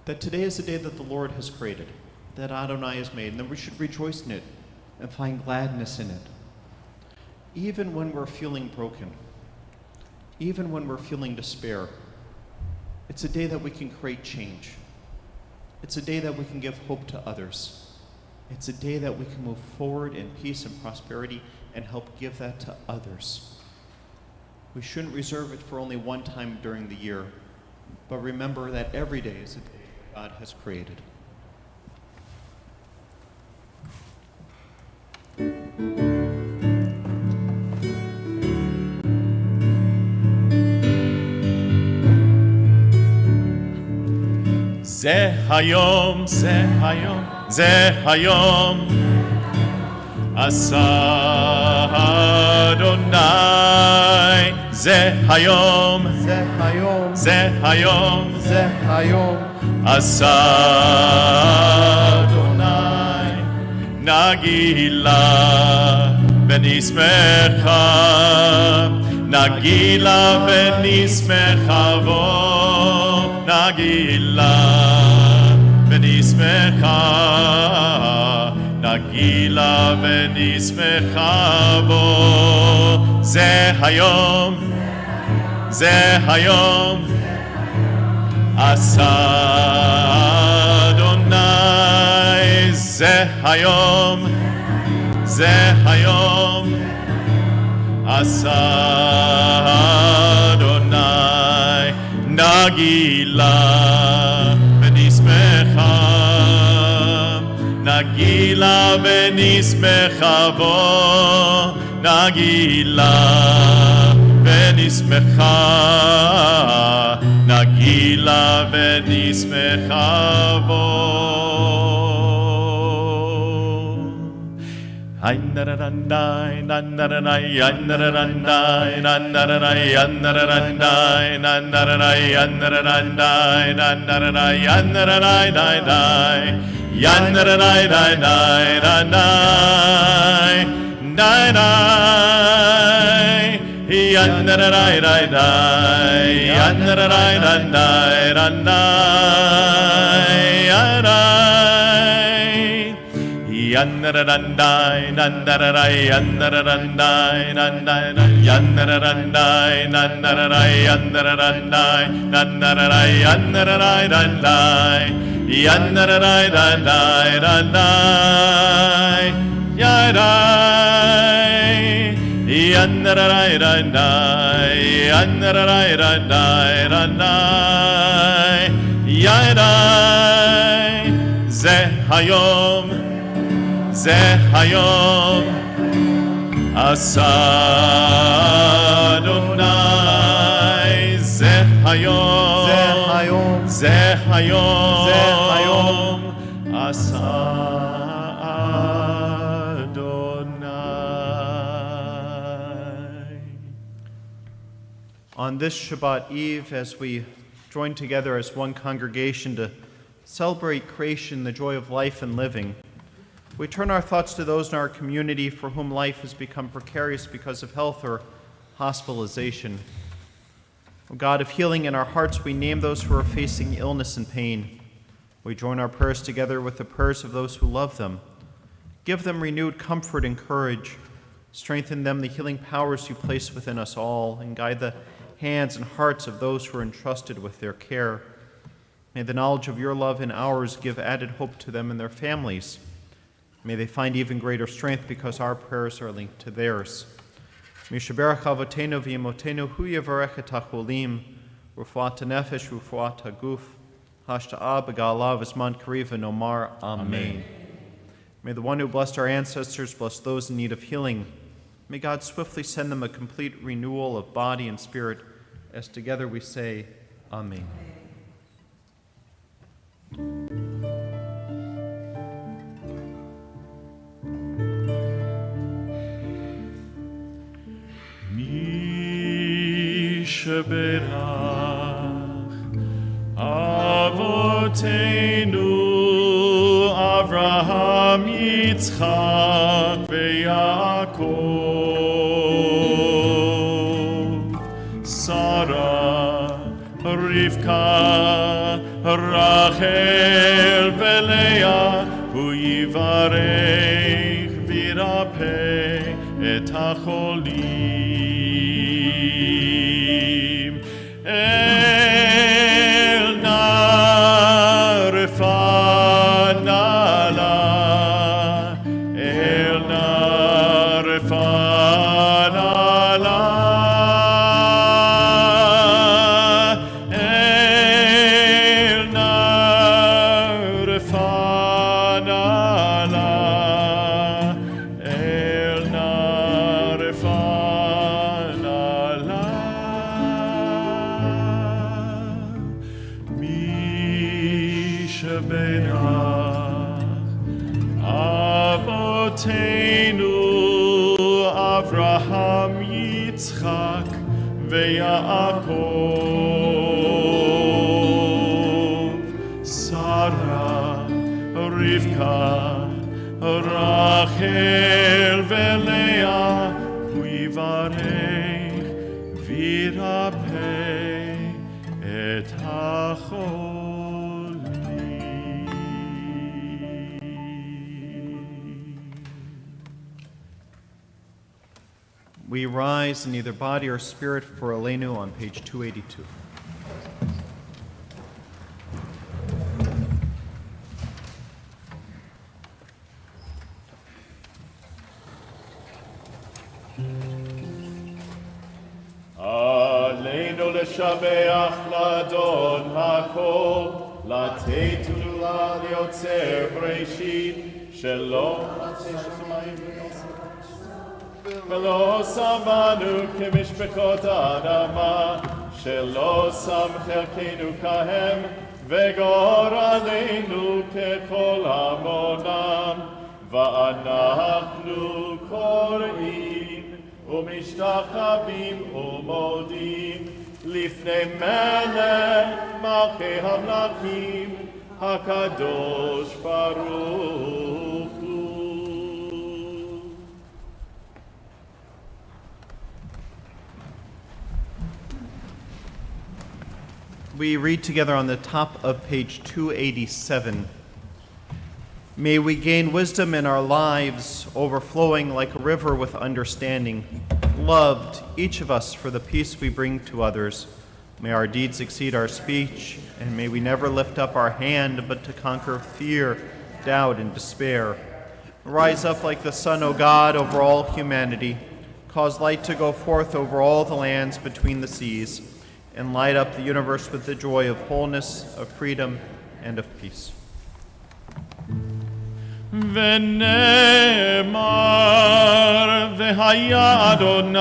That today is the day that the Lord has created, that Adonai has made, and that we should rejoice in it and find gladness in it. Even when we're feeling broken, even when we're feeling despair, it's a day that we can create change. It's a day that we can give hope to others. It's a day that we can move forward in peace and prosperity and help give that to others. We shouldn't reserve it for only one time during the year, but remember that every day is a day God has created. זה היום, זה היום, זה היום, עשה אדוני, זה היום, זה היום, זה היום, זה היום, עשה אדוני, נגילה ונשמחה, נגילה ונשמחה בו, נגילה ונשמחה, נגילה ונשמחה בו, זה היום, זה היום, עשה אדוני, זה היום, זה היום, עשה אדוני, נגילה ונשמחה, נגילה ונשמחה בו, נגילה ונשמחה, נגילה ונשמחה בו. Yannarai dai dai dai dai dai dai Yannarai dai dai Yannarai dai dai dai Yannarai nandarai yannarai nandarai yannarai nandarai yannarai nandarai yannarai nandarai yannarai nandarai yannarai yannarai nandarai yannarai nandarai yannarai ze hayom זה היום עשה אדוני זה היום זה היום עשה אדוני. On this Shabbat Eve, as we join together as one congregation to celebrate creation, the joy of life and living, we turn our thoughts to those in our community for whom life has become precarious because of health or hospitalization. O God of healing, in our hearts we name those who are facing illness and pain. We join our prayers together with the prayers of those who love them. Give them renewed comfort and courage. Strengthen them the healing powers you place within us all, and guide the hands and hearts of those who are entrusted with their care. May the knowledge of your love and ours give added hope to them and their families. May they find even greater strength because our prayers are linked to theirs. Mishaberach avotenu v'imotenu hu yavarech et hacholim, rufuat nefesh, rufuat haguf, hashta'a b'ga'ala v'zman kariv nomar Amen. May the one who blessed our ancestors bless those in need of healing. May God swiftly send them a complete renewal of body and spirit, as together we say, Amen. Sheberach Avotenu Avraham Yitzchak veYaakov Sarah Rivka Rachel veLeah Hu yivarech virapeh et hacholim El narefanala El narefanala El narefanala El narefanala Avotenu Avraham Yitzchak veYaakov Sarah Rivka Rachel veLeah Hu yivarech virapeh et hacholim. We rise in either body or spirit for Elenu on page 282. עלינו לשבח לאדון הכל, לתת תודה ליוצר בראשית, שלא נעשה שמיים ולא שמנו כמשפחות האדמה, שלא שם חלקנו כהם, וגורלנו ככל המונם, ואנחנו קוראים ומשתחווים ומודים לפני מלך מלכי המלכים, HaKadosh Baruch Hu. We read together on the top of page 287. May we gain wisdom in our lives, overflowing like a river with understanding. Loved, each of us, for the peace we bring to others. May our deeds exceed our speech, and may we never lift up our hand but to conquer fear, doubt, and despair. Rise up like the sun, O God, over all humanity. Cause light to go forth over all the lands between the seas, and light up the universe with the joy of wholeness, of freedom, and of peace. ונאמר והיה אדוני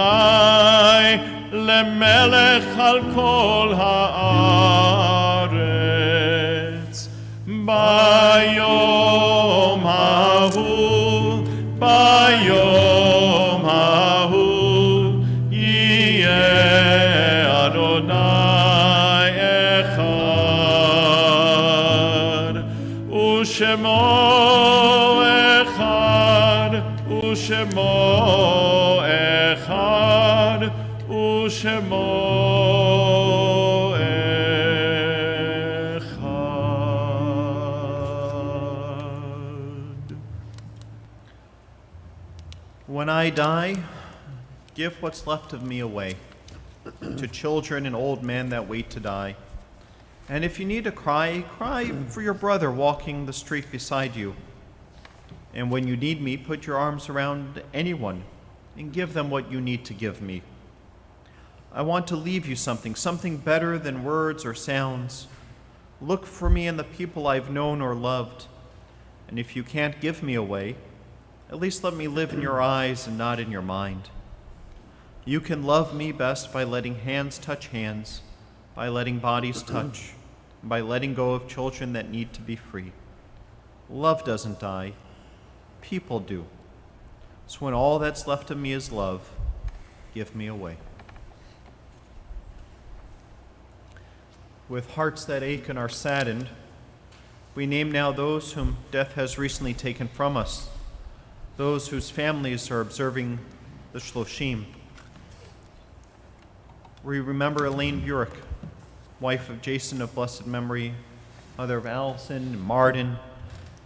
למלך על כל הארץ ביום ההוא יהיה אדוני אחד ושמו ושמו אחד ושמו אחד. When I die, give what's left of me away to children and old men that wait to die. And if you need to cry, cry for your brother walking the street beside you. And when you need me, put your arms around anyone and give them what you need to give me. I want to leave you something better than words or sounds. Look for me in the people I've known or loved. And if you can't give me away, at least let me live in your eyes and not in your mind. You can love me best by letting hands touch hands, by letting bodies touch, and by letting go of children that need to be free. Love doesn't die. People do. So when all that's left of me is love, give me away. With hearts that ache and are saddened, we name now those whom death has recently taken from us, those whose families are observing the Shloshim. We remember Elaine Burek, wife of Jason of blessed memory, mother of Allison and Martin,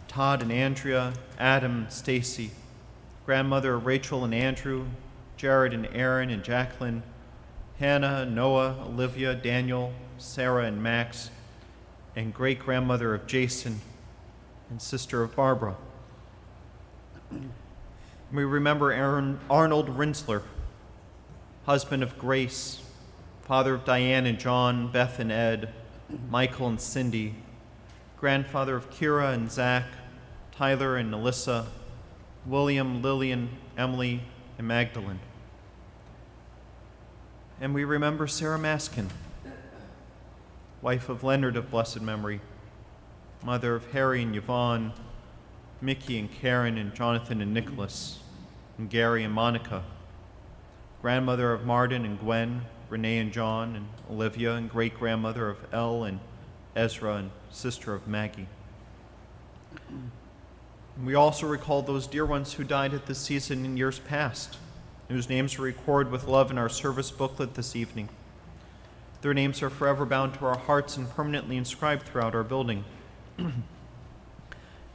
Todd and Andrea, Adam and Stacy, grandmother of Rachel and Andrew, Jared and Aaron and Jacqueline, Hannah, Noah, Olivia, Daniel, Sarah and Max, and great-grandmother of Jason and sister of Barbara. We remember Arnold Rinsler, husband of Grace, father of Diane and John, Beth and Ed, Michael and Cindy, grandfather of Kira and Zach, Tyler and Alyssa, William, Lillian, Emily, and Magdalene. And we remember Sarah Maskin, wife of Leonard of blessed memory, mother of Harry and Yvonne, Mickey and Karen and Jonathan and Nicholas, and Gary and Monica, grandmother of Martin and Gwen, Renee and John, and Olivia, and great-grandmother of Elle and Ezra, and sister of Maggie. We also recall those dear ones who died at this season in years past, whose names are recorded with love in our service booklet this evening. Their names are forever bound to our hearts and permanently inscribed throughout our building.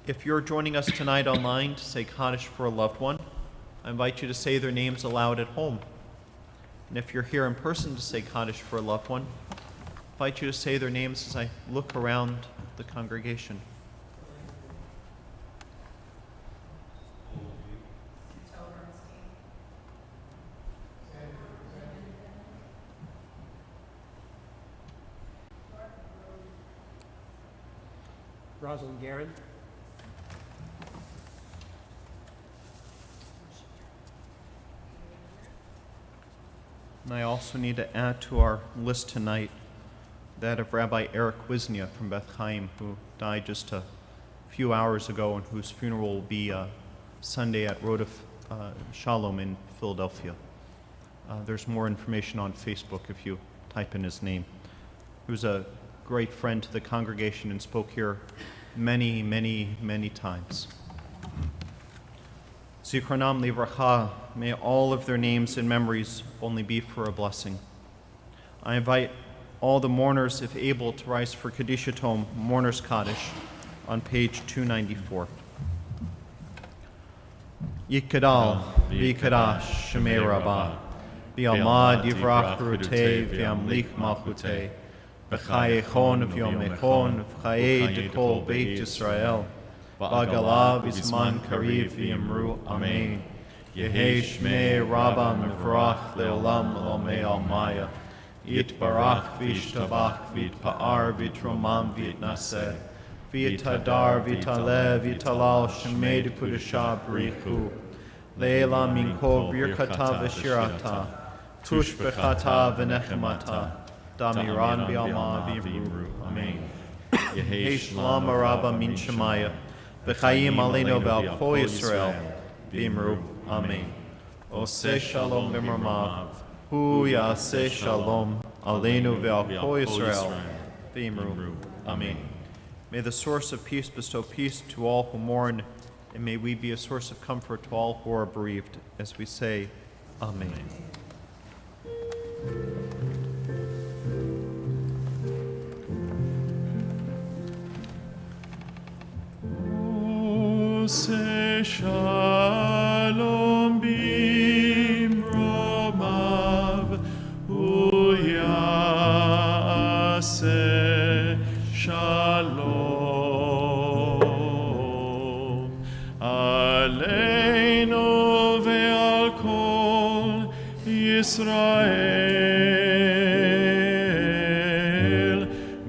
If you're joining us tonight online to say Kaddish for a loved one, I invite you to say their names aloud at home. And if you're here in person to say Kaddish for a loved one, I invite you to say their names as I look around the congregation. Rosalind Guerin. And I also need to add to our list tonight that of Rabbi Eric Wisnia from Beth Chaim, who died just a few hours ago and whose funeral will be Sunday at Rodef Shalom in Philadelphia. There's more information on Facebook if you type in his name. He was a great friend to the congregation and spoke here many, many, many times. Zichronam livracha, may all of their names and memories only be for a blessing. I invite all the mourners, if able, to rise for Kadisha Tome, Mourner's Kaddish, on page 294. Yikadal, Vikadash, Shemei Rabbah, V'almad Yivrach Rutei, V'amlik Malchutei, V'chai Echon V'yom Echon, V'chai Dekol Beit Yisrael, V'agalav V'zman Kariv V'yamru Amen. Yehei Shmei Rabbah Mevrach Leolam Lomei Almaya, Yitbarach V'yishtabach V'yitpa'ar V'yitromam V'yitnaseh, V'yitadar V'yitaleh V'yitalal Shemei Dekudesha B'richu, Leila Minko Birkata V'shirata, Tush B'chata V'nechemata, Damiran B'alma V'yimru. Amen. Yehei Shalom Araba Min Shemaya, V'chayim Aleinu V'al Kol Yisrael, V'yimru. Amen. Oseh Shalom B'mramav, Hu Yaseh Shalom Aleinu V'al Kol Yisrael, V'yimru. Amen. May the source of peace bestow peace to all who mourn, and may we be a source of comfort to all who are bereaved, as we say, Amen. Ose shalom bimromav, uyase shalom. Aleinu ve'al kol Yisrael,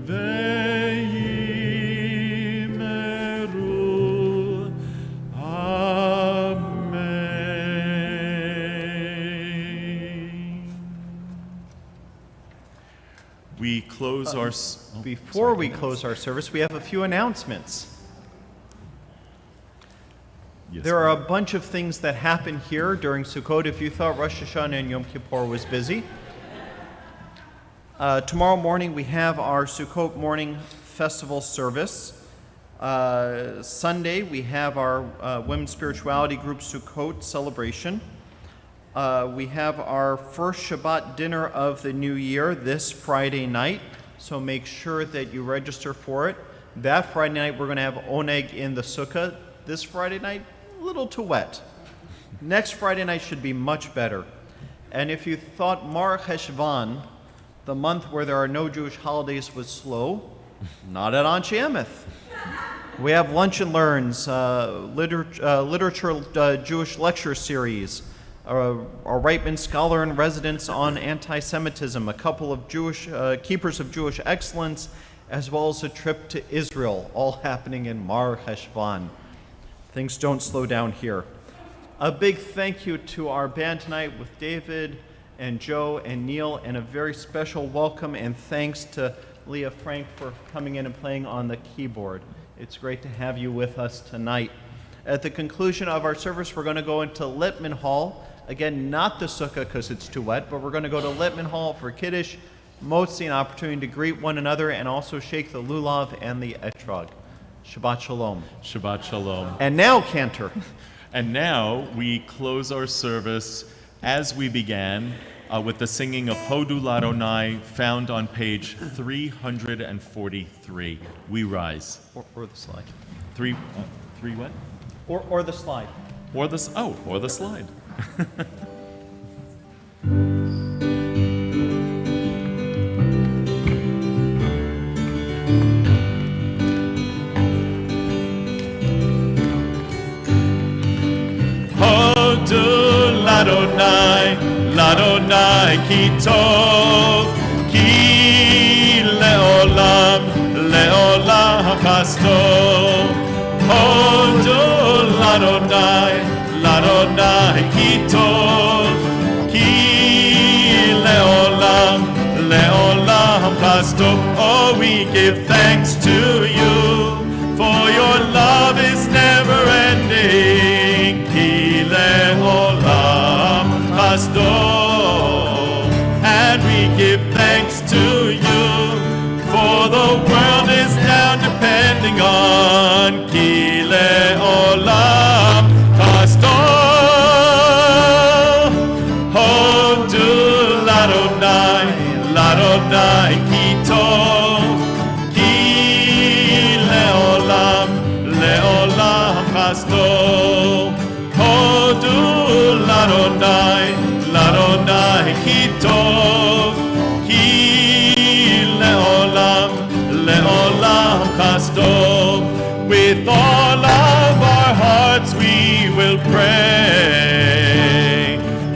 ve'yimeru. Amen. We close our... Before we close our service, we have a few announcements. Yes, There are a bunch of things that happen here during Sukkot. If you thought Rosh Hashanah and Yom Kippur was busy, tomorrow morning we have our Sukkot morning festival service. Sunday we have our Women's Spirituality Group Sukkot celebration. We have our first Shabbat dinner of the new year this Friday night, so make sure that you register for it. That Friday night we're going to have oneg in the sukkah. This Friday night, a little too wet. Next Friday night should be much better. And if you thought Mar Cheshvan, the month where there are no Jewish holidays, was slow, not at Anshe Emeth. We have lunch and learns, literature Jewish lecture series, a Reitman Scholar in Residence on anti-Semitism, a couple of Jewish keepers of Jewish excellence, as well as a trip to Israel, all happening in Mar Cheshvan. Things don't slow down here. A big thank you to our band tonight with David and Joe and Neil, and a very special welcome and thanks to Leah Frank for coming in and playing on the keyboard. It's great to have you with us tonight. At the conclusion of our service, we're going to go into Littman Hall. Again, not the sukkah because it's too wet, but we're going to go to Littman Hall for Kiddush, motzi, an opportunity to greet one another and also shake the lulav and the etrog. Shabbat Shalom. Shabbat Shalom. And now, Cantor. And now we close our service as we began with the singing of Hodu Ladonai, found on page 343. We rise. Or the slide. Three what? Or the slide. Or the slide. Hodu Ladonai, Ladonai ki tov, ki leolam, leolam chasdom. Hodu Ladonai, Ladonai ki tov, ki leolam, leolam chasdom. Oh, we give thanks to you, for your love is never ending. Ki leolam chasdom. And we give thanks to you for the depending on Ki le'olam chasdo. Hodu l'Adonai, l'Adonai ki tov, Ki le'olam, le'olam chasdo. Hodu l'Adonai, l'Adonai ki tov, Ki le'olam, le'olam chasdo. With all of our hearts we will pray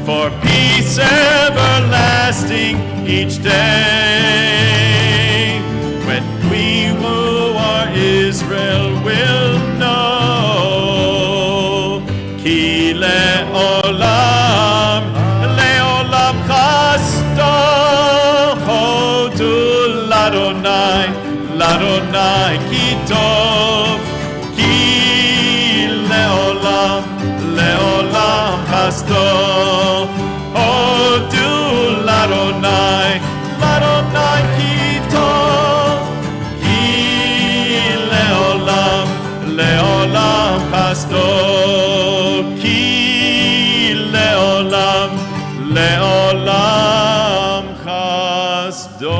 for peace everlasting each day. When we woo our Israel will know Ki le'olam, le'olam chasdo. Hodu l'Adonai, l'Adonai ki tov, Ki le'olam, le'olam chasdo. Hodu l'Adonai, l'Adonai ki tov, Ki le'olam, le'olam chasdo. Ki le'olam, le'olam chasdo.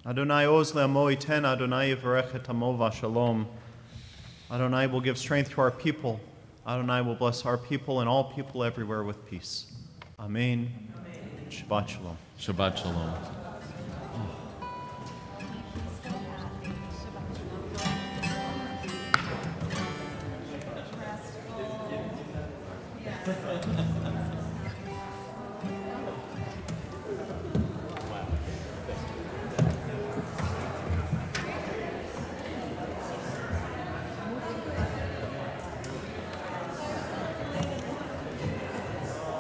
Adonai oz le'amo iten, Adonai yivarech et amo v'shalom. Adonai will give strength to our people. Adonai will bless our people and all people everywhere with peace. Amen. Shabbat shalom. Shabbat shalom.